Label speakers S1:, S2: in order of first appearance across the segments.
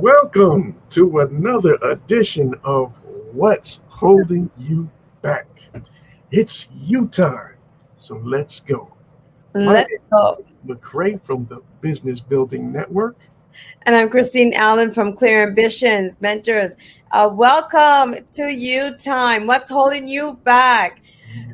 S1: Welcome to another edition of What's Holding You Back. It's you time, so let's go. My
S2: Let's
S1: name
S2: go.
S1: is McCray from the Business Building Network.
S2: And I'm Christine Allen from Clear Ambitions Mentors. Welcome to You Time. What's holding you back?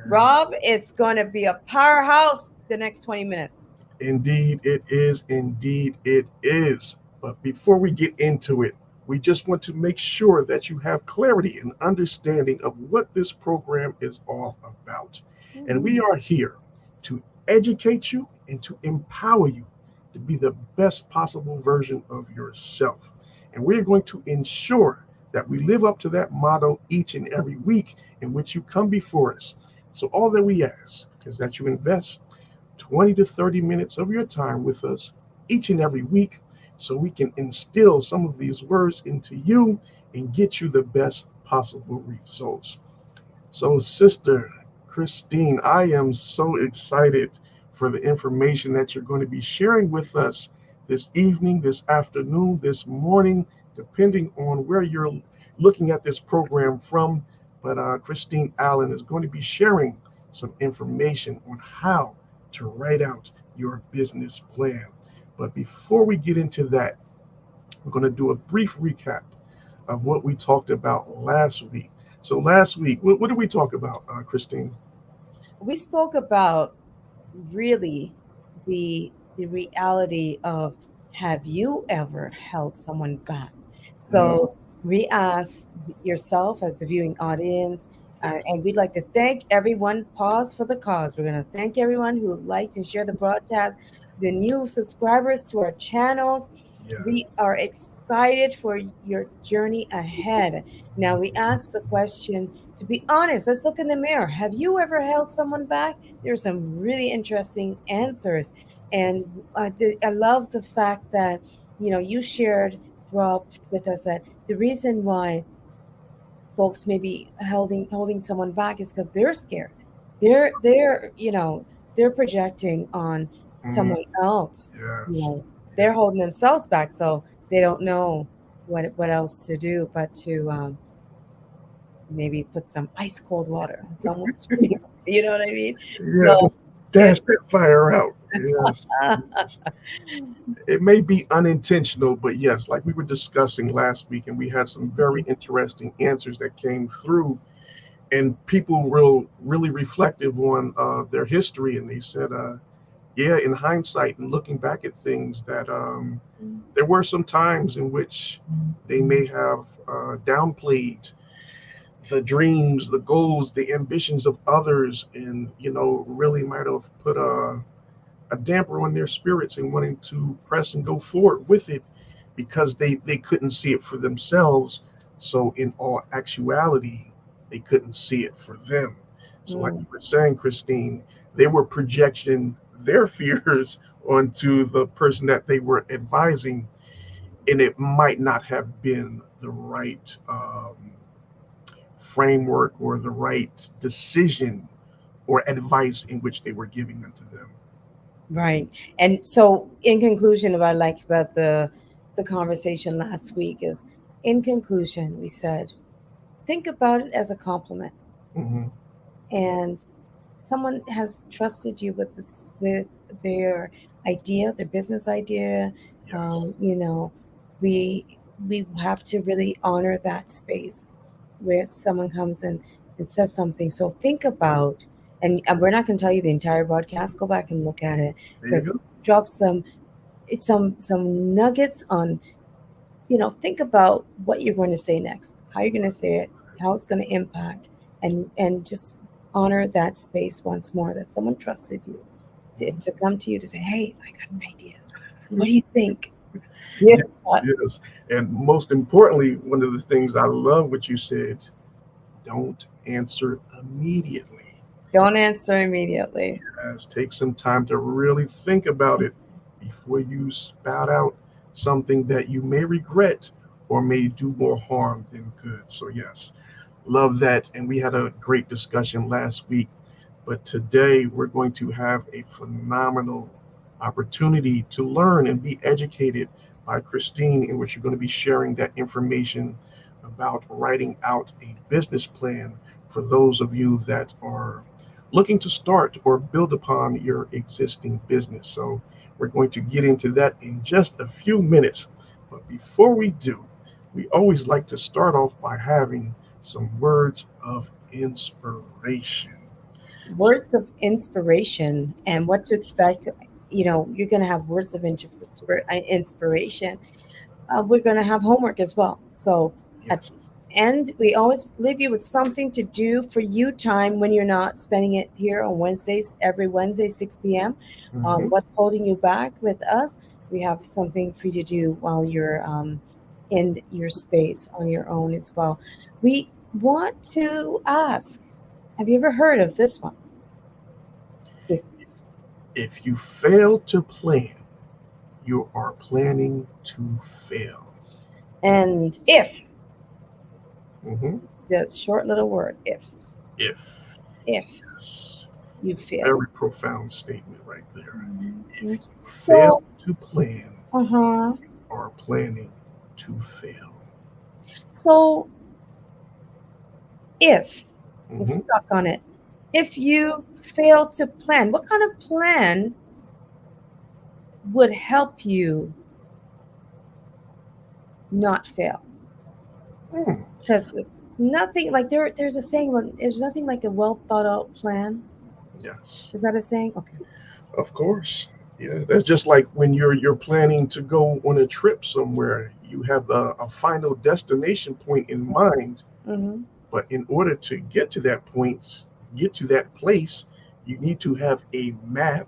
S2: Rob,
S1: Yes,
S2: it's going to be a powerhouse the next 20 minutes.
S1: indeed it is. Indeed it is. But before we get into it, we just want to make sure that you have clarity and understanding of what this program is all about. And we are here to educate you and to empower you to be the best possible version of yourself. And we're going to ensure that we live up to that motto each and every week in which you come before us. So, all that we ask is that you invest 20 to 30 minutes of your time with us each and every week so we can instill some of these words into you and get you the best possible results. So, Sister Christine, I am so excited for the information that you're going to be sharing with us this evening, this afternoon, this morning, depending on where you're looking at this program from. But Christine Allen is going to be sharing some information on how to write out your business plan. But before we get into that, we're going to do a brief recap of what we talked about last week. So last week, what did we talk about, Christine?
S2: We spoke about really the reality of, have you ever held someone back?
S1: Mm,
S2: So we asked yourself as the viewing audience,
S1: yes,
S2: and we'd like to thank everyone. Pause for the cause. We're going to thank everyone who liked and shared the broadcast, the new subscribers to our channels. We
S1: yes.
S2: are excited for your journey ahead. Now, we asked the question, to be honest, let's look in the mirror. Have you ever held someone back? There's some really interesting answers. And I love the fact that, you shared, Rob, with us that the reason why folks may be holding someone back is because they're scared. They're projecting on
S1: Mm,
S2: someone else. You
S1: yes,
S2: know, they're
S1: yes.
S2: holding themselves back, so they don't know what else to do but to maybe put some ice cold water on someone's feet. You know what I mean?
S1: Yeah,
S2: So
S1: just dash that fire out. Yes, yes. It may be unintentional, but yes, like we were discussing last week, and we had some very interesting answers that came through, and people were really reflective on their history, and they said, yeah, in hindsight and looking back at things, that there were some times in which they may have downplayed the dreams, the goals, the ambitions of others, and really might have put a damper on their spirits and wanting to press and go forward with it because they couldn't see it for themselves. So in all actuality, they couldn't see it for them. So like
S2: mm,
S1: you were saying, Christine, they were projecting their fears onto the person that they were advising, and it might not have been the right framework or the right decision or advice in which they were giving unto them.
S2: right. And so, in conclusion, what I like about the conversation last week is, in conclusion, we said, think about it as a compliment.
S1: Hmm.
S2: And someone has trusted you with their idea, their business idea.
S1: Yes.
S2: Um, you know we we have to really honor that space where someone comes in and says something. So think about, and we're not going to tell you the entire broadcast. Go back and look at it,
S1: There you
S2: because
S1: go.
S2: drop some nuggets on, think about what you're going to say next, how you're going to say it, how it's going to impact, and just honor that space once more, that someone trusted you to come to you to say, hey, I got an idea. What do you think? Yeah.
S1: Yes, yes. And most importantly, one of the things I love what you said, don't answer immediately.
S2: Don't answer immediately.
S1: Yes, take some time to really think about it before you spout out something that you may regret or may do more harm than good. So, yes, love that. And we had a great discussion last week. But today we're going to have a phenomenal opportunity to learn and be educated by Christine, in which you're going to be sharing that information about writing out a business plan for those of you that are looking to start or build upon your existing business. So, we're going to get into that in just a few minutes. But before we do, we always like to start off by having some words of inspiration. So,
S2: Words of inspiration and what to expect. You're going to have words of inspiration. We're going to have homework as well. So at
S1: yes.
S2: the end, we always leave you with something to do for you time when you're not spending it here on Wednesdays, every Wednesday, 6 p.m.
S1: Hmm.
S2: What's holding you back with us? We have something for you to do while you're in your space on your own as well. We want to ask, have you ever heard of this one? If
S1: If you fail to plan, you are planning to fail.
S2: and if
S1: Hmm.
S2: the short little word
S1: If,
S2: if
S1: yes,
S2: you fail.
S1: very profound statement right there. If
S2: Mhm.
S1: you fail
S2: So,
S1: to plan,
S2: uh-huh.
S1: are planning to fail.
S2: So if we're
S1: Hmm.
S2: stuck on it, if you fail to plan, what kind of plan would help you not fail?
S1: Hmm.
S2: Because nothing like there's a saying, well, there's nothing like a well thought out plan.
S1: Yes,
S2: Is that a saying? Okay.
S1: of course. Yeah, that's just like when you're planning to go on a trip somewhere. You have a final destination point in mind,
S2: Mm-hmm.
S1: but in order to get to that point, get to that place, you need to have a map,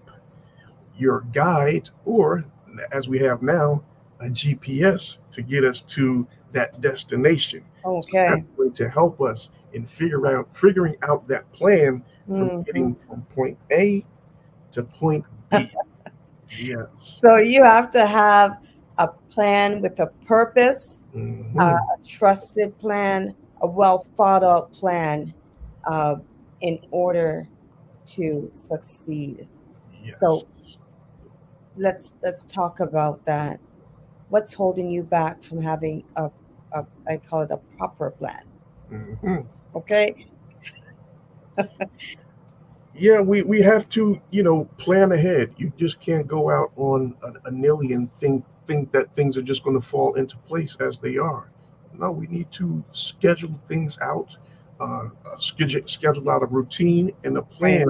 S1: your guide, or as we have now, a GPS to get us to that destination. So that's
S2: Okay.
S1: going to help us in figuring out that plan from
S2: Mm-hmm.
S1: getting from point A to point B. Yes.
S2: So you have to have a plan with a purpose,
S1: Hmm.
S2: a trusted plan, a well thought out plan, uh, in order to succeed.
S1: Yes.
S2: So let's talk about that. What's holding you back from having a I call it a proper plan?
S1: Hmm.
S2: Okay.
S1: Yeah, we have to, plan ahead. You just can't go out on a nilly and think that things are just going to fall into place as they are. No, we need to schedule things out, schedule out a routine and a
S2: Right.
S1: plan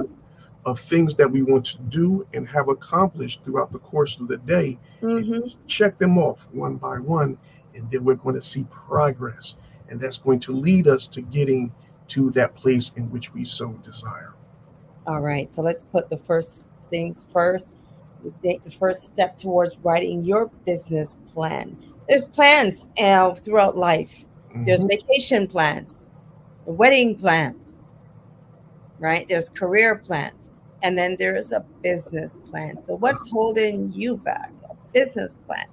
S1: of things that we want to do and have accomplished throughout the course of the day, and
S2: Mm-hmm.
S1: just check them off one by one, and then we're going to see progress, and that's going to lead us to getting to that place in which we so desire.
S2: All right. So let's put the first things first. We take the first step towards writing your business plan. There's plans throughout life. There's
S1: Hmm.
S2: vacation plans, wedding plans, right? There's career plans, and then there's a business plan. So what's holding you back? A business plan.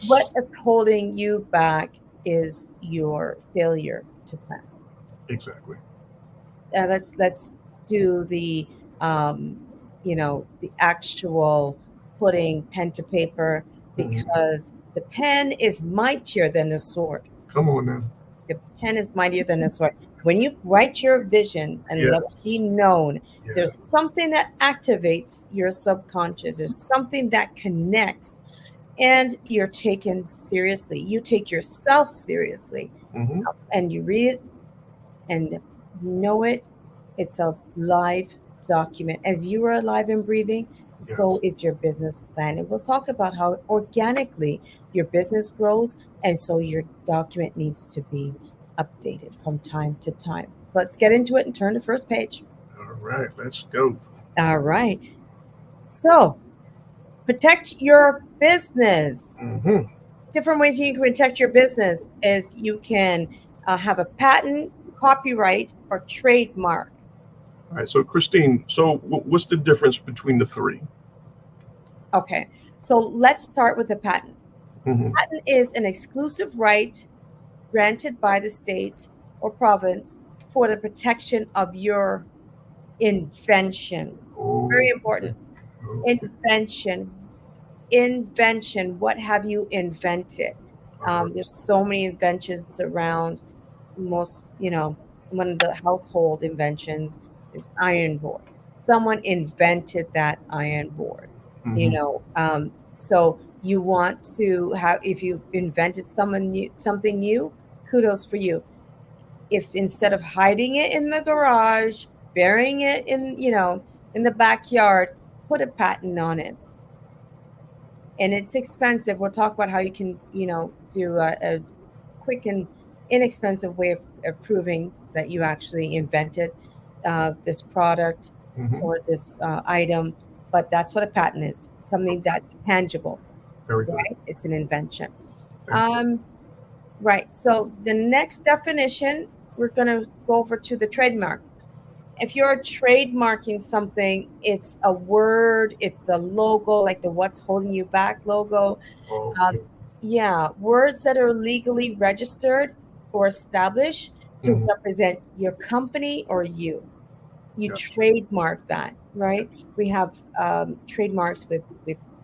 S2: What
S1: Yes,
S2: is holding you back is your failure to plan.
S1: exactly.
S2: Let's do um, the actual putting pen to paper,
S1: Hmm.
S2: because the pen is mightier than the sword.
S1: Come on now.
S2: The pen is mightier than the sword. When you write your vision and let it be
S1: Yes,
S2: known, there's
S1: yes.
S2: something that activates your subconscious. There's something that connects, and you're taken seriously. You take yourself seriously,
S1: Hmm.
S2: and you read it and know it. It's a live document. As you are alive and breathing,
S1: Yes.
S2: so is your business plan. And we'll talk about how organically your business grows, and so your document needs to be updated from time to time. So let's get into it and turn to first page.
S1: All right, let's go.
S2: All right. So protect your business.
S1: Hmm.
S2: Different ways you can protect your business is you can have a patent, copyright, or trademark.
S1: All right, so Christine, so what's the difference between the 3?
S2: Okay, so let's start with the patent.
S1: Hmm.
S2: Patent is an exclusive right granted by the state or province for the protection of your invention. Very
S1: Oh,
S2: important.
S1: okay.
S2: Invention. invention. What have you invented?
S1: All right.
S2: There's so many inventions around. Most, one of the household inventions is iron board. Someone invented that iron board.
S1: Mm-hmm.
S2: So you want to have, if you invented something new, kudos for you. If instead of hiding it in the garage, burying it in the backyard, put a patent on it. And it's expensive. We'll talk about how you can, do a quick and inexpensive way of proving that you actually invented this product
S1: Mm-hmm.
S2: or this item. But that's what a patent is, something that's tangible,
S1: Very good.
S2: right? It's an invention.
S1: Thank you.
S2: Um, right. So the next definition, we're going to go over to the trademark. If you're trademarking something, it's a word, it's a logo, like the "What's Holding You Back" logo. Um,
S1: Okay.
S2: yeah, words that are legally registered or established to
S1: Mm-hmm.
S2: represent your company or you. You
S1: Gotcha.
S2: trademark that, right? We have trademarks with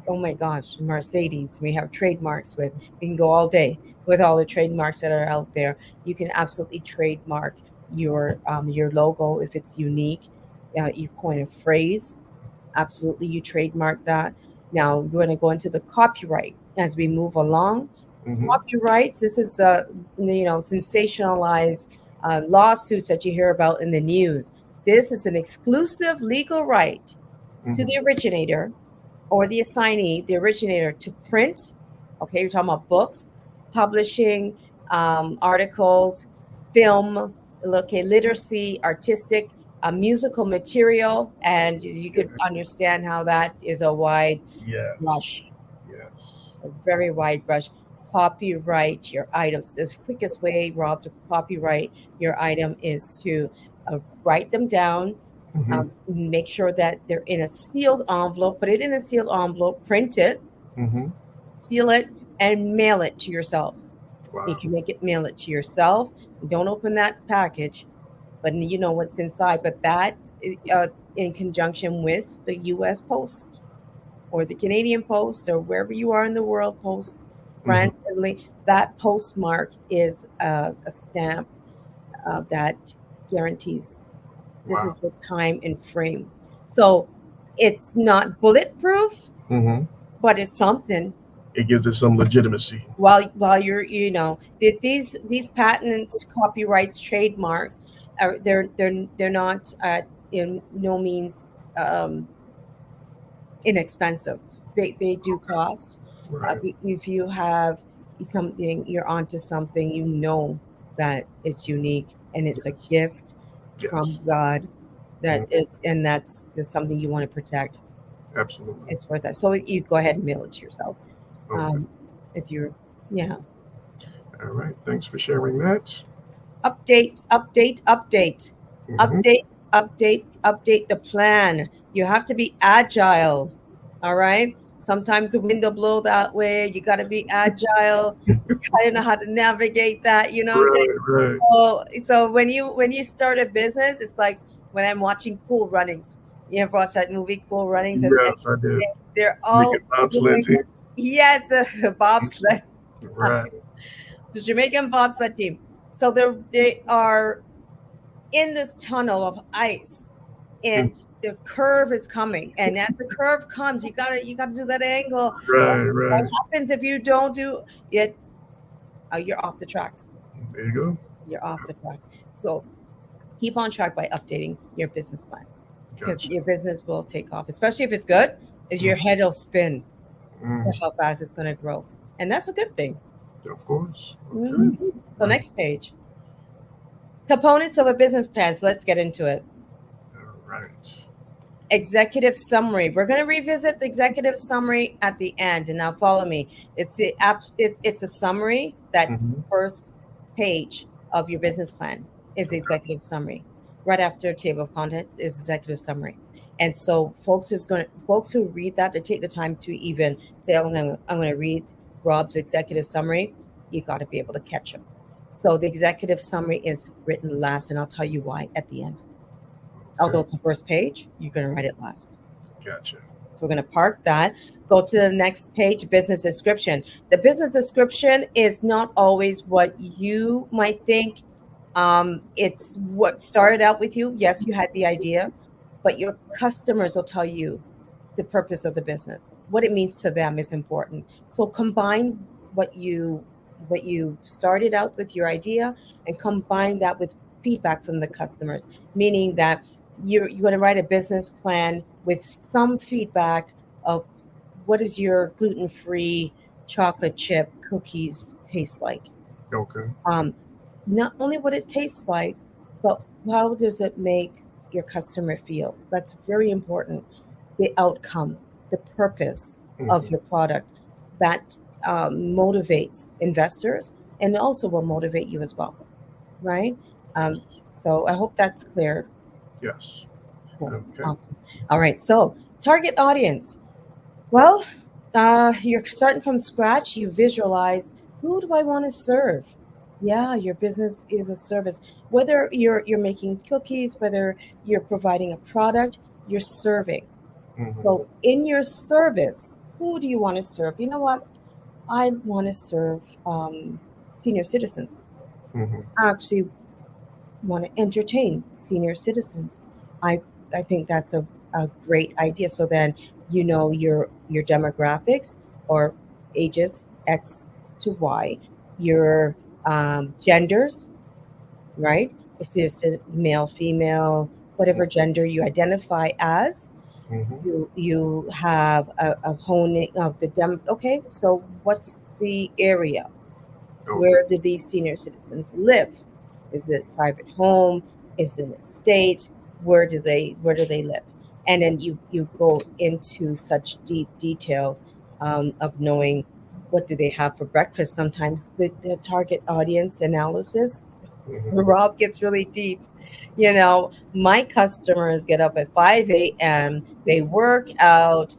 S2: oh my gosh, Mercedes. We have trademarks with. We can go all day with all the trademarks that are out there. You can absolutely trademark your logo if it's unique. You coin a phrase, absolutely, you trademark that. Now we're going to go into the copyright as we move along.
S1: Mm-hmm.
S2: Copyrights. This is the sensationalized lawsuits that you hear about in the news. This is an exclusive legal right to
S1: Mm-hmm.
S2: the originator or the assignee, the originator, to print. Okay, you're talking about books, publishing, articles, film, okay, literacy, artistic, musical material, and you could
S1: Yeah.
S2: understand how that is a wide
S1: Yes.
S2: brush,
S1: Yes.
S2: a very wide brush. Copyright your items. The quickest way, Rob, to copyright your item is to write them down,
S1: Mm-hmm.
S2: make sure that they're in a sealed envelope, put it in a sealed envelope, print it,
S1: Mm-hmm.
S2: seal it, and mail it to yourself. You
S1: Wow.
S2: can make it mail it to yourself. Don't open that package, but you know what's inside. But that, uh, in conjunction with the U.S. Post or the Canadian Post or wherever you are in the world, Post,
S1: Mm-hmm.
S2: France, Italy, that postmark is a stamp that guarantees this
S1: Wow.
S2: is the time and frame. So it's not bulletproof,
S1: Mm-hmm.
S2: but it's something.
S1: It gives it some legitimacy.
S2: While you're, these patents, copyrights, trademarks, are they're not in no means um, inexpensive. They do cost.
S1: Right.
S2: If you have something, you're onto something, that it's unique and it's a
S1: Yes.
S2: gift from
S1: Yes.
S2: God, that
S1: Mm-hmm.
S2: it's and that's something you want to protect.
S1: Absolutely.
S2: It's worth that. So you go ahead and mail it to yourself.
S1: Okay.
S2: Um, if you're, yeah.
S1: All right. Thanks for sharing that.
S2: Update, update, update,
S1: Mm-hmm.
S2: update, update, update the plan. You have to be agile. All right. Sometimes the wind will blow that way. You got to be agile. I don't know how to navigate that. You know what I'm saying?
S1: Right. Right.
S2: So when you start a business, it's like when I'm watching Cool Runnings. You ever watch that movie, Cool Runnings? And
S1: Yes, I did.
S2: they're all
S1: Jamaican bobsled
S2: doing,
S1: team.
S2: yes, bobsled,
S1: Right.
S2: the Jamaican bobsled team. So they are in this tunnel of ice,
S1: Mm.
S2: and the curve is coming. And as the curve comes, you gotta do that angle.
S1: Right.
S2: What
S1: Right.
S2: happens if you don't do it? You're off the tracks.
S1: There you go.
S2: You're off the tracks. So keep on track by updating your business plan, because
S1: Gotcha.
S2: your business will take off, especially if it's good. Is your
S1: Mm.
S2: head will spin
S1: Mm.
S2: for how fast it's going to grow, and that's a good thing.
S1: Of course. Okay.
S2: Mhm. So
S1: Right.
S2: next page, components of a business plan. So let's get into it.
S1: All right.
S2: Executive summary. We're going to revisit the executive summary at the end, and now follow me. It's a summary. That
S1: Mm-hmm.
S2: first page of your business plan is the
S1: Okay.
S2: executive summary. Right after table of contents is executive summary. And so folks who read that, they take the time to even say, "Oh, I'm going to read Rob's executive summary." You got to be able to catch them. So the executive summary is written last, and I'll tell you why at the end.
S1: Okay.
S2: Although it's the first page, you're going to write it last.
S1: Gotcha.
S2: So we're going to park that. Go to the next page, business description. The business description is not always what you might think. It's what started out with you. Yes, you had the idea, but your customers will tell you the purpose of the business. What it means to them is important. So combine what you what you started out with your idea and combine that with feedback from the customers, meaning that you're going to write a business plan with some feedback of what does your gluten-free chocolate chip cookies taste like.
S1: Okay.
S2: um, Not only what it tastes like, but how does it make your customer feel? That's very important. The outcome, the purpose of
S1: Hmm.
S2: your product, that motivates investors and also will motivate you as well, right?
S1: Yes.
S2: Um, so I hope that's clear.
S1: Yes.
S2: Cool.
S1: Okay.
S2: Awesome. All right. So, target audience. Well, you're starting from scratch. You visualize, who do I want to serve? Yeah, your business is a service. Whether you're making cookies, whether you're providing a product, you're serving.
S1: Hmm.
S2: So in your service, who do you want to serve? You know what? I want to serve senior citizens.
S1: Hmm.
S2: I actually want to entertain senior citizens. I I think that's a great idea. So then you know your demographics or ages X to Y, your genders, right? It's just a male, female, whatever gender you identify as.
S1: Hmm.
S2: You have a honing of the dem. Okay, so what's the area?
S1: Okay.
S2: Where do these senior citizens live? Is it a private home? Is it an estate? Where do they live? And then you go into such deep details of knowing what do they have for breakfast. Sometimes the target audience analysis,
S1: Hmm.
S2: Rob, gets really deep. My customers get up at 5 a.m. They work out.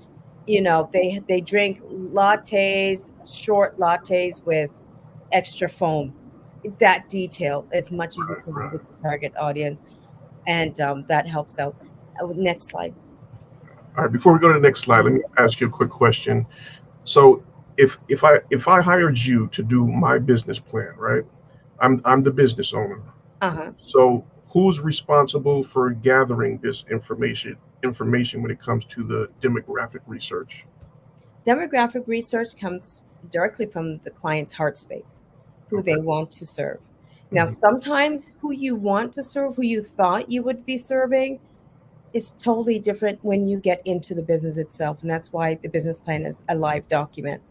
S2: They drink lattes, short lattes with extra foam. That detail as much as you
S1: Right.
S2: can
S1: Right.
S2: with the target audience, and that helps out. Next slide.
S1: All right. Before we go to the next slide, let me ask you a quick question. So, if I hired you to do my business plan, right? I'm the business owner.
S2: Uh-huh.
S1: So, who's responsible for gathering this information when it comes to the demographic research?
S2: Demographic research comes directly from the client's heart space, who they
S1: Okay.
S2: want to serve. Now,
S1: Hmm.
S2: sometimes who you want to serve, who you thought you would be serving, is totally different when you get into the business itself. And that's why the business plan is a live document.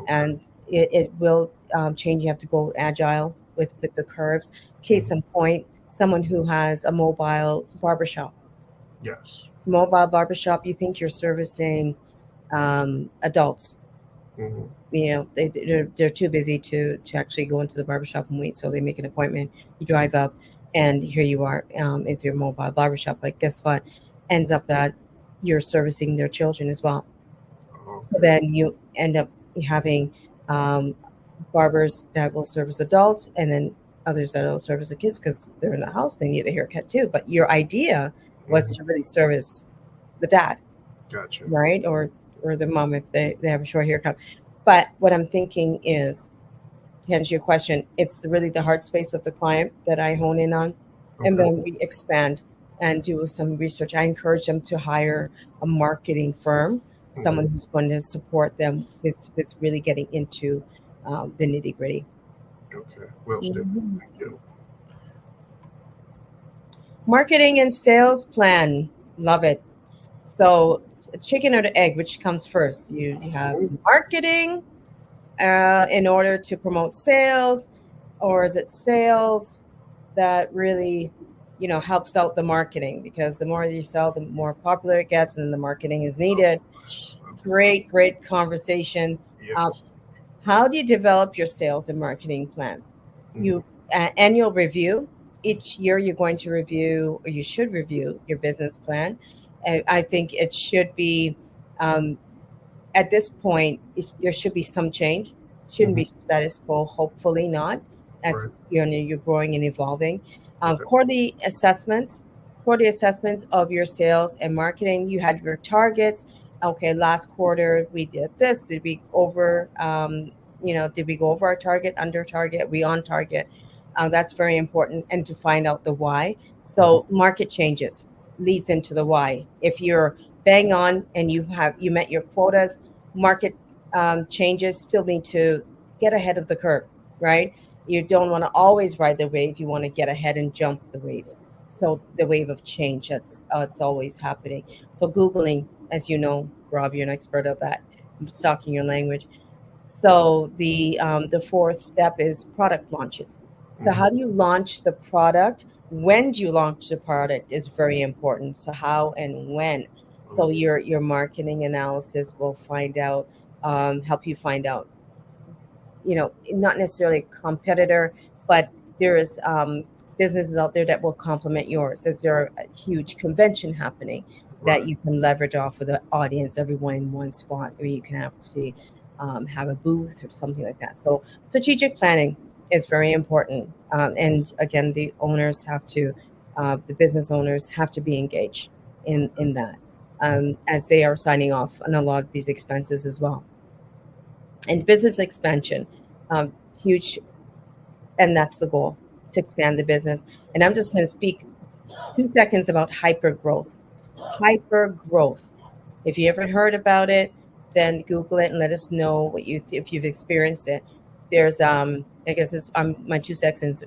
S1: Okay.
S2: And it will change. You have to go agile with the curves. Case
S1: Hmm.
S2: in point, someone who has a barbershop.
S1: Yes.
S2: Mobile barbershop, you think you're servicing adults.
S1: Hmm.
S2: They're too busy to actually go into the barbershop and wait, so they make an appointment. You drive up, and here you are into your mobile barbershop. Like, guess what? Ends up that you're servicing their children as well. So
S1: Okay.
S2: then you end up having um, barbers that will service adults, and then others that will service the kids because they're in the house. They need a haircut too. But your idea was
S1: Hmm.
S2: to really service the dad,
S1: Gotcha.
S2: right? Or the mom if they have a short haircut. But what I'm thinking is, to answer your question, it's really the heart space of the client that I hone in on, and
S1: Okay.
S2: then we expand and do some research. I encourage them to hire a marketing firm,
S1: Hmm.
S2: someone who's going to support them with really getting into the nitty gritty.
S1: Okay. Well stated.
S2: Mhm.
S1: Thank you.
S2: Marketing and sales plan, love it. So, chicken or the egg, which comes first? You have
S1: Mhm.
S2: marketing in order to promote sales, or is it sales that really helps out the marketing, because the more you sell, the more popular it gets, and the marketing is
S1: Of
S2: needed.
S1: course. Of course.
S2: Great conversation. um,
S1: Yes.
S2: how do you develop your sales and marketing plan?
S1: Hmm.
S2: You Annual review. Each year you're going to review, or you should review, your business plan. And I think it should be, um, at this point, there should be some change. It shouldn't
S1: Hmm.
S2: be status quo. Hopefully not. As
S1: Right.
S2: you're growing and evolving.
S1: Okay.
S2: Quarterly assessments of your sales and marketing. You had your targets. Okay, last quarter we did this. Did we over, did we go over our target, under target, we on target? That's very important, and to find out the why.
S1: Mhm.
S2: So market changes leads into the why. If you're bang on and you met your quotas, market changes still need to get ahead of the curve, right? You don't want to always ride the wave. You want to get ahead and jump the wave. So the wave of change, that's it's always happening. So Googling, as you know, Rob, you're an expert of that, talking your language. So the fourth step is product launches. So
S1: Mhm.
S2: how do you launch the product? When do you launch the product is very important. So how and when. So your marketing analysis will find out, help you find out, not necessarily a competitor, but there is businesses out there that will complement yours. Is there a huge convention happening that
S1: Right.
S2: you can leverage off of the audience, everyone in one spot, or you can have a booth or something like that. So strategic planning is very important, and again, the business owners have to be engaged in that, as they are signing off on a lot of these expenses as well. And business expansion, um, huge, and that's the goal, to expand the business. And I'm just going to speak 2 seconds about hyper growth. Hyper growth. If you ever heard about it, then Google it and let us know if you've experienced it. There's I guess it's my 2 seconds.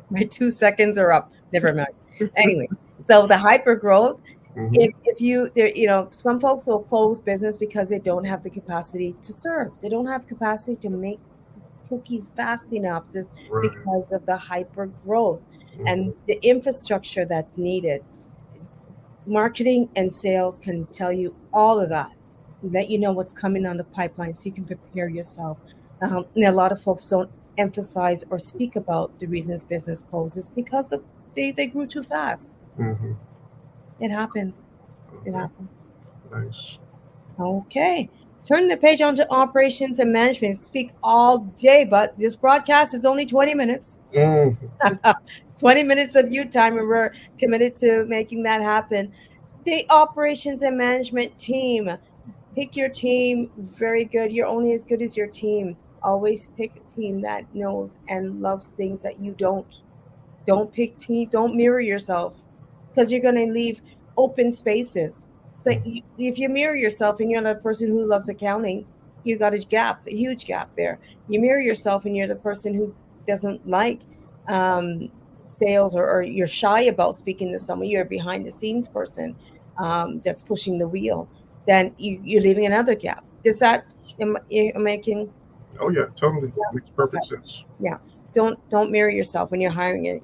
S2: My 2 seconds are up. Never mind. Anyway, so the hyper growth.
S1: Mhm.
S2: If you there, some folks will close business because they don't have the capacity to serve. They don't have capacity to make cookies fast enough, just
S1: Right.
S2: because of the hyper growth and
S1: Mhm.
S2: the infrastructure that's needed. Marketing and sales can tell you all of that, let you know what's coming on the pipeline so you can prepare yourself. And a lot of folks don't emphasize or speak about the reasons business closes because they grew too fast.
S1: Mhm.
S2: It happens. It
S1: Okay.
S2: happens.
S1: Nice.
S2: Okay. Turn the page onto operations and management. Speak all day, but this broadcast is only 20 minutes.
S1: Mm.
S2: 20 minutes of you time, and we're committed to making that happen. The operations and management team. Pick your team. Very good. You're only as good as your team. Always pick a team that knows and loves things that you don't. Don't pick team. Don't mirror yourself, because you're going to leave open spaces. So
S1: Mhm.
S2: if you mirror yourself and you're the person who loves accounting, you got a huge gap there. You mirror yourself and you're the person who doesn't like um, sales, or you're shy about speaking to someone. You're a behind the scenes person, that's pushing the wheel. Then you're leaving another gap. Is that am I making?
S1: Oh yeah, totally makes
S2: Yeah. Okay.
S1: perfect sense.
S2: Yeah. Don't mirror yourself when you're hiring it.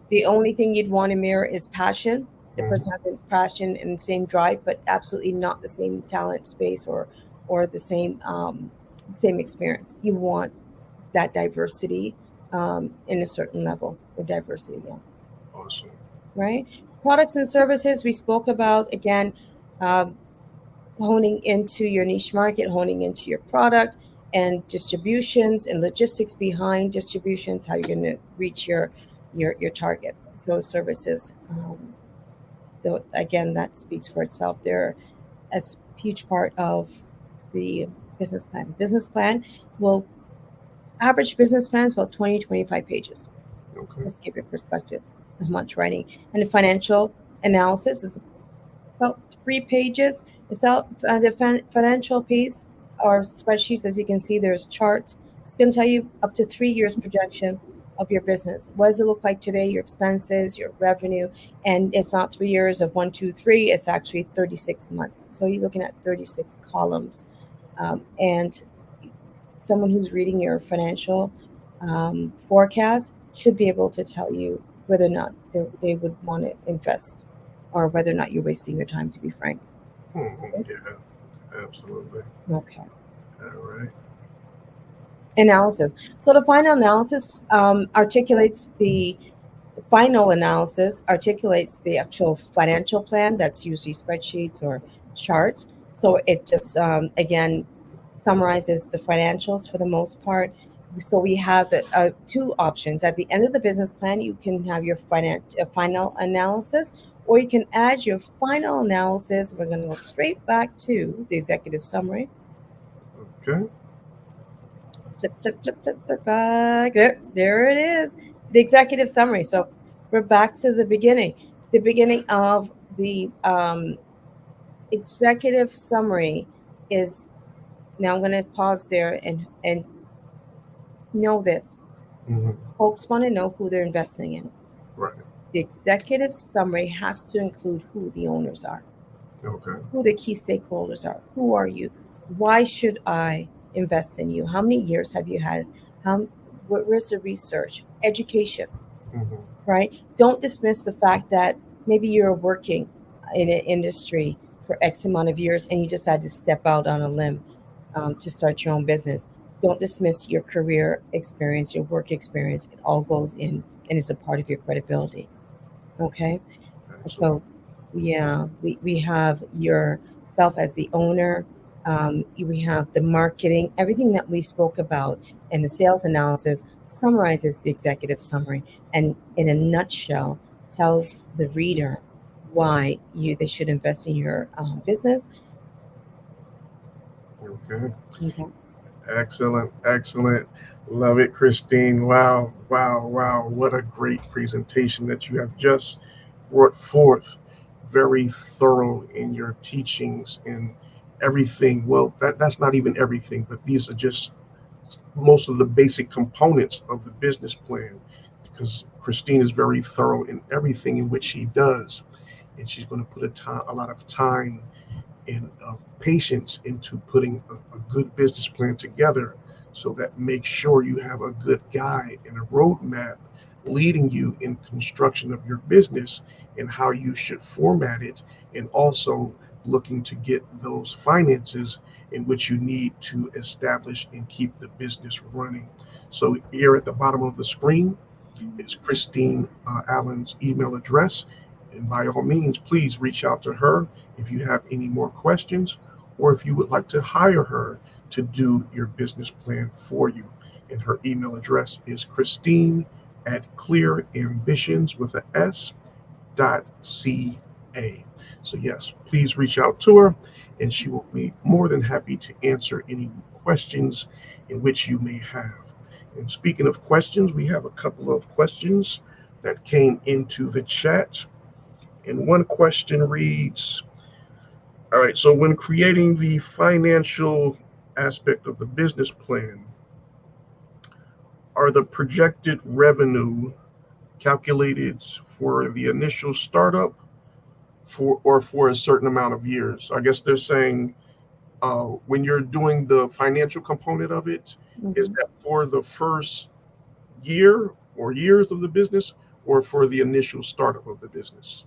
S2: The only thing you'd want to mirror is passion. The
S1: Mhm.
S2: person has the passion and the same drive, but absolutely not the same talent space, or the same experience. You want that diversity, in a certain level of diversity. Yeah.
S1: Awesome.
S2: Right. Products and services we spoke about again. Um, Honing into your niche market, honing into your product and distributions and logistics behind distributions, how you're going to reach your target. So services, so again, that speaks for itself. That's a huge part of the business plan. Business plan will average business plans about 20 25 pages.
S1: Okay.
S2: Just give you perspective of much writing. And the financial analysis is about 3 pages. It's out the financial piece or spreadsheets. As you can see, there's charts. It's going to tell you up to 3 years projection of your business. What does it look like today? Your expenses, your revenue, and it's not 3 years of 1, 2, 3. It's actually 36 months. So you're looking at 36 columns, and someone who's reading your financial forecast should be able to tell you whether or not they would want to invest, or whether or not you're wasting your time, to be frank.
S1: Mhm. Yeah, absolutely.
S2: Okay.
S1: All right.
S2: Analysis. So the final analysis articulates the final analysis articulates the actual financial plan. That's usually spreadsheets or charts. So it just, again, summarizes the financials for the most part. So we have two options. At the end of the business plan, you can have your final analysis, or you can add your final analysis. We're going to go straight back to the executive summary.
S1: Okay.
S2: Flip, flip, flip, flip, flip back. There it is. The executive summary. So we're back to the beginning. The beginning of the executive summary is now I'm going to pause there and know this.
S1: Hmm.
S2: Folks want to know who they're investing in.
S1: Right.
S2: The executive summary has to include who the owners are,
S1: Okay.
S2: who the key stakeholders are. Who are you? Why should I invest in you? How many years have you had? How, where's the research? Education,
S1: Hmm.
S2: right? Don't dismiss the fact that maybe you're working in an industry for X amount of years and you decide to step out on a limb to start your own business. Don't dismiss your career experience, your work experience. It all goes in and is a part of your credibility. Okay.
S1: Excellent.
S2: So, yeah, we have yourself as the owner. We have the marketing, everything that we spoke about, and the sales analysis summarizes the executive summary, and in a nutshell, tells the reader why they should invest in your business.
S1: Okay.
S2: Okay.
S1: Excellent. Excellent. Love it, Christine. Wow. Wow. Wow. What a great presentation that you have just brought forth. Very thorough in your teachings and everything. Well, that's not even everything, but these are just most of the basic components of the business plan because Christine is very thorough in everything in which she does. And she's going to put a lot of time and patience into putting a good business plan together so that makes sure you have a good guide and a roadmap leading you in construction of your business and how you should format it and also looking to get those finances in which you need to establish and keep the business running. So here at the bottom of the screen is Christine Allen's email address. And by all means, please reach out to her if you have any more questions or if you would like to hire her to do your business plan for you. And her email address is Christine at clearambitions with a S .ca. So yes, please reach out to her and she will be more than happy to answer any questions in which you may have. And speaking of questions, we have a couple of questions that came into the chat. And one question reads, all right, so when creating the financial aspect of the business plan, are the projected revenue calculated for the initial startup for a certain amount of years? I guess they're saying when you're doing the financial component of it, is
S2: Mhm.
S1: that for the first year or years of the business or for the initial startup of the business?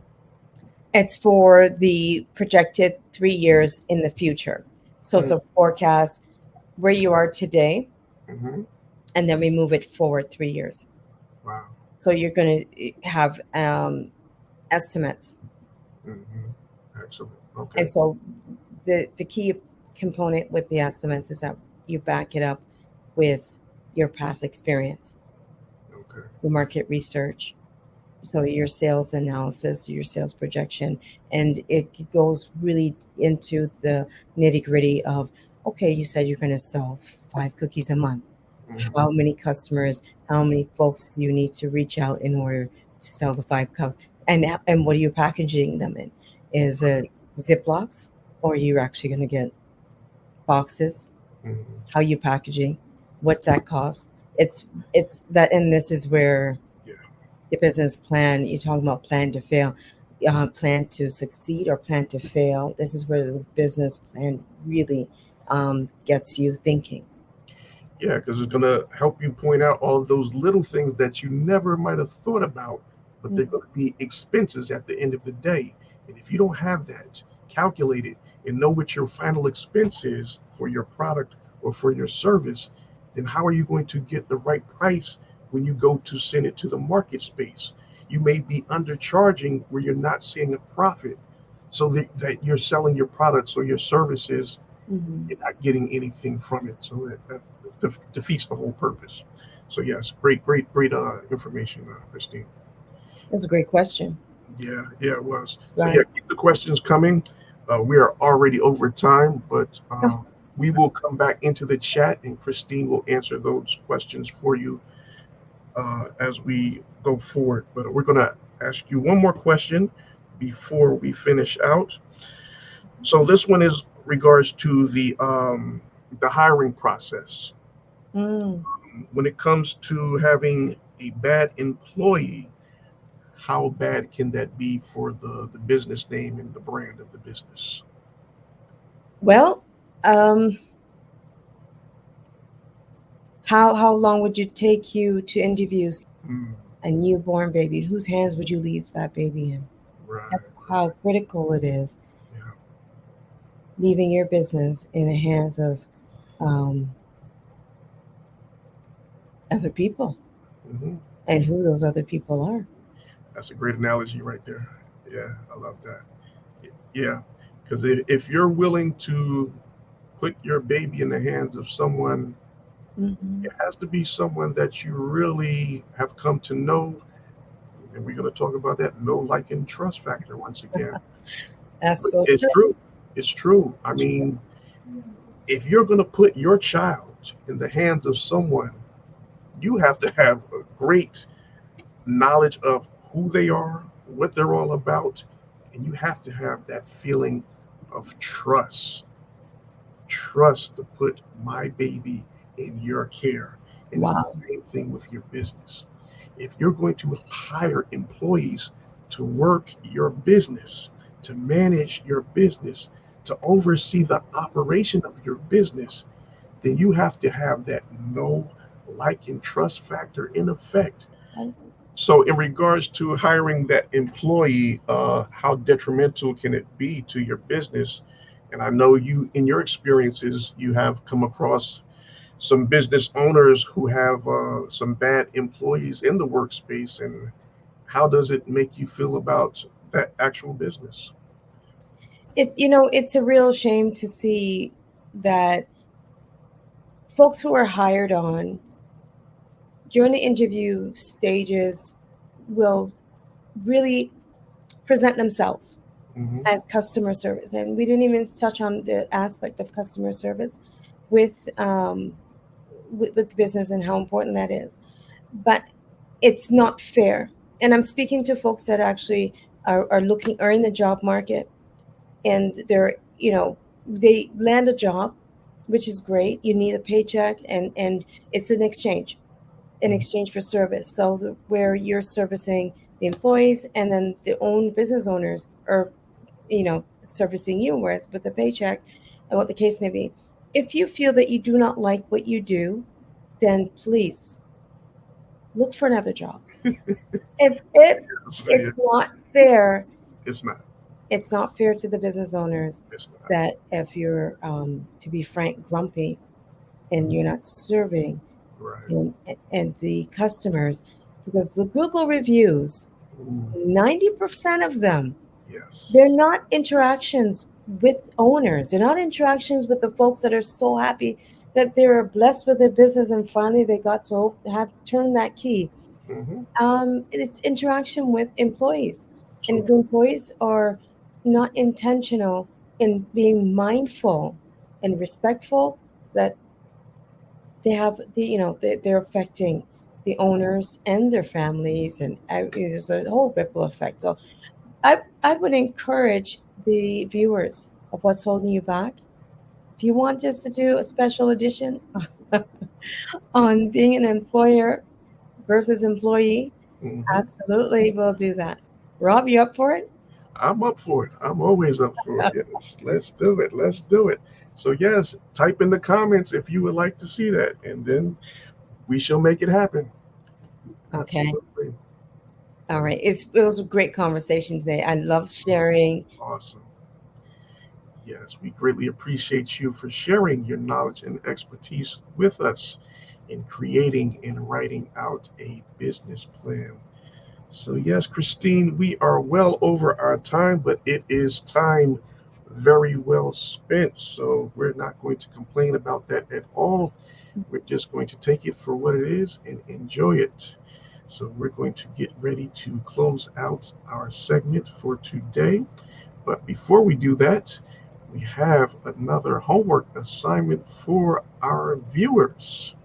S2: It's for the projected 3 years in the future. So it's
S1: Mm,
S2: a forecast where you are today,
S1: mm-hmm.
S2: and then we move it forward 3 years.
S1: Wow.
S2: So you're going to have estimates.
S1: Mm-hmm. Excellent.
S2: And
S1: Okay.
S2: so the key component with the estimates is that you back it up with your past experience,
S1: Okay.
S2: your market research, so your sales analysis, your sales projection, and it goes really into the nitty gritty of, okay, you said you're going to sell 5 cookies a month.
S1: Mm-hmm.
S2: How many customers, how many folks you need to reach out in order to sell the 5 cups, and what are you packaging them in? Is it Ziplocs, or are you actually going to get boxes?
S1: Mm-hmm.
S2: How you packaging? What's that cost? It's that, and this is where
S1: Yeah.
S2: the business plan. You're talking about plan to fail, plan to succeed, or plan to fail. This is where the business plan really gets you thinking.
S1: Yeah, because it's going to help you point out all those little things that you never might have thought about, but they're going to be expenses at the end of the day. And if you don't have that calculated and know what your final expense is for your product or for your service, then how are you going to get the right price when you go to send it to the market space? You may be undercharging where you're not seeing a profit so that you're selling your products or your services,
S2: Mm-hmm.
S1: you're not getting anything from it. So that defeats the whole purpose. So yes, great information, Christine.
S2: That's a great question.
S1: Yeah, it was. So yeah,
S2: Right.
S1: keep the questions coming. We are already over time, but
S2: Oh,
S1: we will come back into the chat, and Christine will answer those questions for you as we go forward. But we're going to ask you one more question before we finish out. So this one is regards to the hiring process.
S2: mm.
S1: When it comes to having a bad employee, how bad can that be for the business name and the brand of the business?
S2: Well, um, how long would it take you to interview
S1: Mm,
S2: a newborn baby? Whose hands would you leave that baby in?
S1: right,
S2: That's how
S1: right.
S2: critical it is.
S1: Yeah.
S2: Leaving your business in the hands of um, other people,
S1: Hmm.
S2: and who those other people are.
S1: That's a great analogy right there. Yeah, I love that. Yeah, because if you're willing to put your baby in the hands of someone,
S2: Hmm.
S1: it has to be someone that you really have come to know. And we're going to talk about that know, like, and trust factor once again.
S2: That's
S1: But
S2: so
S1: it's
S2: true.
S1: true. It's true. I mean, if you're going to put your child in the hands of someone, you have to have a great knowledge of who they are, what they're all about, and you have to have that feeling of trust to put my baby in your care. And it's
S2: Wow.
S1: the same thing with your business. If you're going to hire employees to work your business, to manage your business, to oversee the operation of your business, then you have to have that know, like, and trust factor in effect. So, in regards to hiring that employee, how detrimental can it be to your business? And I know you, in your experiences, you have come across some business owners who have some bad employees in the workspace. And how does it make you feel about that actual business?
S2: It's a real shame to see that folks who are hired on during the interview stages will really present themselves
S1: Hmm.
S2: as customer service. And we didn't even touch on the aspect of customer service with with business and how important that is. But it's not fair. And I'm speaking to folks that actually are in the job market, and they land a job, which is great. You need a paycheck, and it's an exchange for service. So where you're servicing the employees, and then the own business owners are, servicing you with the paycheck, and what the case may be. If you feel that you do not like what you do, then please look for another job. If
S1: So, yeah,
S2: it's not fair,
S1: it's not.
S2: it's not fair to the business owners
S1: It's not.
S2: that if you're, to be frank, grumpy, and you're not serving
S1: Right.
S2: and the customers, because the Google reviews,
S1: Ooh,
S2: 90% of them, they're
S1: yes.
S2: not interactions with owners. They're not interactions with the folks that are so happy that they're blessed with their business and finally they got to have turn that key.
S1: Hmm.
S2: It's interaction with employees, and
S1: So
S2: if the employees are not intentional in being mindful and respectful, that they have they're affecting the owners and their families, and there's a whole ripple effect. So I would encourage the viewers of What's Holding You Back. If you want us to do a special edition on being an employer versus employee,
S1: true.
S2: absolutely we'll do that. Rob, you up for it?
S1: I'm up for it. I'm always up for it. Yes, let's do it. Let's do it. So, yes, type in the comments if you would like to see that, and then we shall make it happen.
S2: Okay.
S1: Absolutely.
S2: All right. It was a great conversation today. I love sharing.
S1: Awesome. Yes, we greatly appreciate you for sharing your knowledge and expertise with us in creating and writing out a business plan. So, yes, Christine, we are well over our time, but it is time very well spent. So, we're not going to complain about that at all. We're just going to take it for what it is and enjoy it. So we're going to get ready to close out our segment for today. But before we do that, we have another homework assignment for our viewers.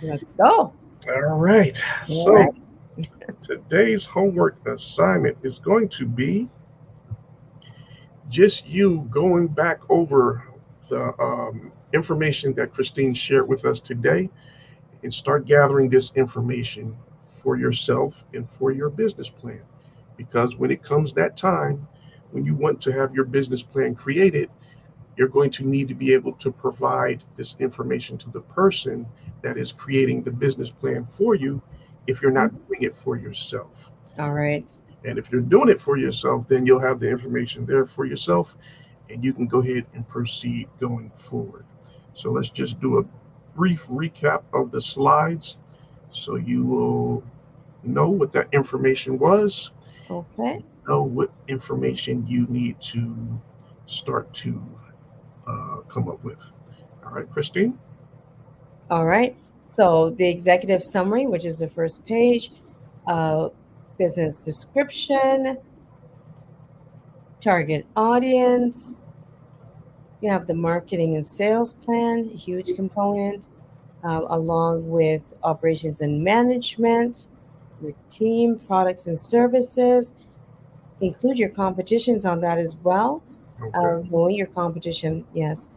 S2: Let's go.
S1: All right.
S2: All right.
S1: So today's homework assignment is going to be just you going back over the information that Christine shared with us today and start gathering this information for yourself and for your business plan. Because when it comes that time, when you want to have your business plan created, you're going to need to be able to provide this information to the person that is creating the business plan for you if you're not doing it for yourself.
S2: All right.
S1: And if you're doing it for yourself, then you'll have the information there for yourself and you can go ahead and proceed going forward. So let's just do a brief recap of the slides so you will know what that information was,
S2: Okay.
S1: know what information you need to start to come up with. All right, Christine?
S2: All right. So the executive summary, which is the first page, uh, business description, target audience. You have the marketing and sales plan, huge component, along with operations and management, your team, products and services. Include your competitions on that as well.
S1: Okay.
S2: Knowing your competition, yes.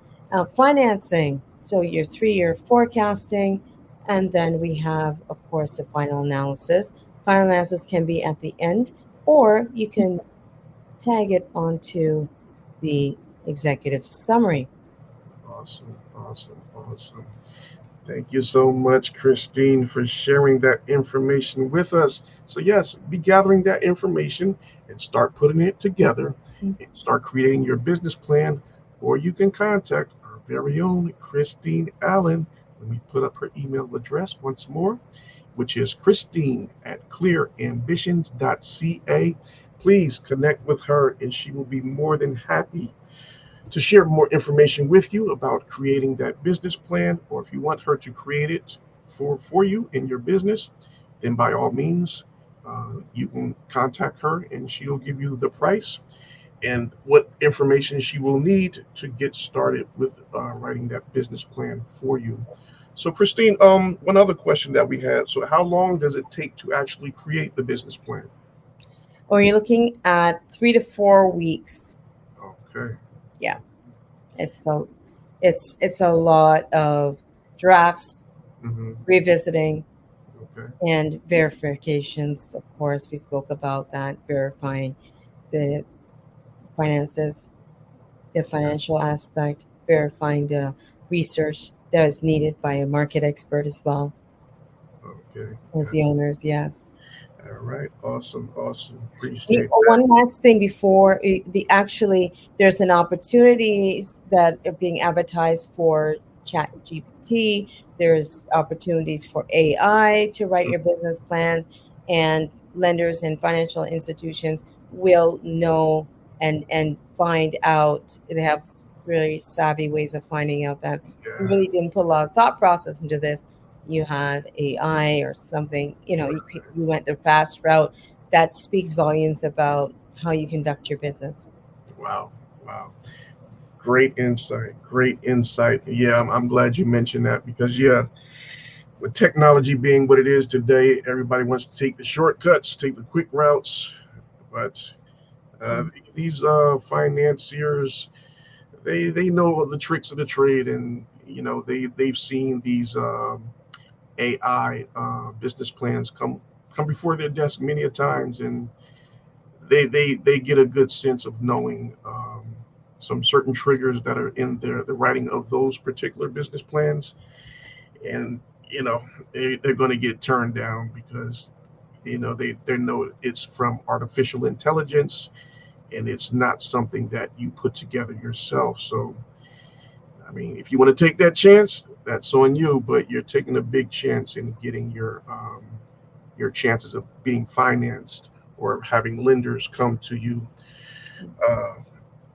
S2: Financing, so your 3 year forecasting. And then we have, of course, the final analysis. Final analysis can be at the end, or you can tag it onto the executive summary.
S1: Awesome, awesome, awesome. Thank you so much, Christine, for sharing that information with us. So, yes, be gathering that information and start putting it together and start creating your business plan. Or you can contact our very own Christine Allen. Let me put up her email address once more, which is Christine at clearambitions.ca. Please connect with her, and she will be more than happy to share more information with you about creating that business plan, or if you want her to create it for you in your business, then by all means, you can contact her and she'll give you the price and what information she will need to get started with writing that business plan for you. So, Christine, one other question that we had. So, how long does it take to actually create the business plan?
S2: Or you're looking at 3 to 4 weeks.
S1: Okay.
S2: Yeah, it's a it's a lot of drafts,
S1: Mm-hmm.
S2: revisiting,
S1: Okay.
S2: and verifications. Of course, we spoke about that, verifying the finances, the financial aspect, verifying the research that is needed by a market expert as well
S1: Okay.
S2: as the owners. Yes.
S1: All right. Awesome. Awesome. Appreciate that.
S2: One last thing before the actually, there's an opportunities that are being advertised for Chat GPT. There's opportunities for AI to write your business plans, and lenders and financial institutions will know and find out. They have really savvy ways of finding out that you
S1: Yeah.
S2: really didn't put a lot of thought process into this. You had AI or something. You went the fast route. That speaks volumes about how you conduct your business.
S1: Wow. Wow. Great insight. Great insight. Yeah, I'm glad you mentioned that because, yeah, with technology being what it is today, everybody wants to take the shortcuts, take the quick routes. But uh,
S2: Mm.
S1: these financiers, they know the tricks of the trade, and they've seen these AI business plans come before their desk many a times, and they get a good sense of knowing some certain triggers that are in the writing of those particular business plans, and you know they're going to get turned down because they know it's from artificial intelligence and it's not something that you put together yourself. So I mean, if you want to take that chance, that's on you, but you're taking a big chance in getting your chances of being financed or having lenders come to you uh,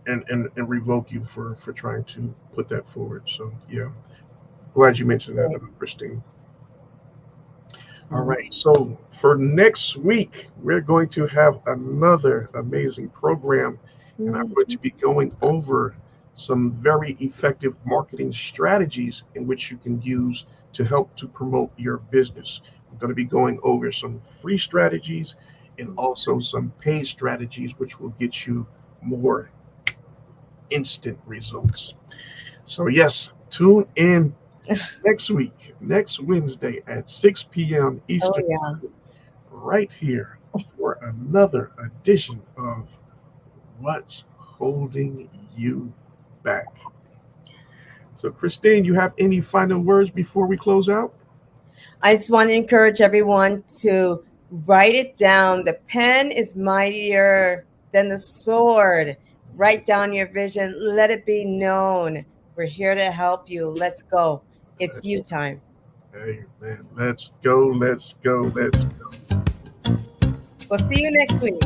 S1: and revoke you for trying to put that forward. So yeah, glad you mentioned that,
S2: Right.
S1: Christine. All right. So for next week, we're going to have another amazing program, and I'm going
S2: Mhm.
S1: to be going over some very effective marketing strategies in which you can use to help to promote your business. I'm going to be going over some free strategies and also some paid strategies, which will get you more instant results. So, yes, tune in next week, next Wednesday at 6 p.m.
S2: Oh
S1: Eastern,
S2: yeah.
S1: right here for another edition of What's Holding You Back. So, Christine, you have any final words before we close out?
S2: I just want to encourage everyone to write it down. The pen is mightier than the sword. Write down your vision. Let it be known. We're here to help you. Let's go. It's
S1: Let's,
S2: you time.
S1: amen. Let's go. Let's go. Let's
S2: We'll see you next week.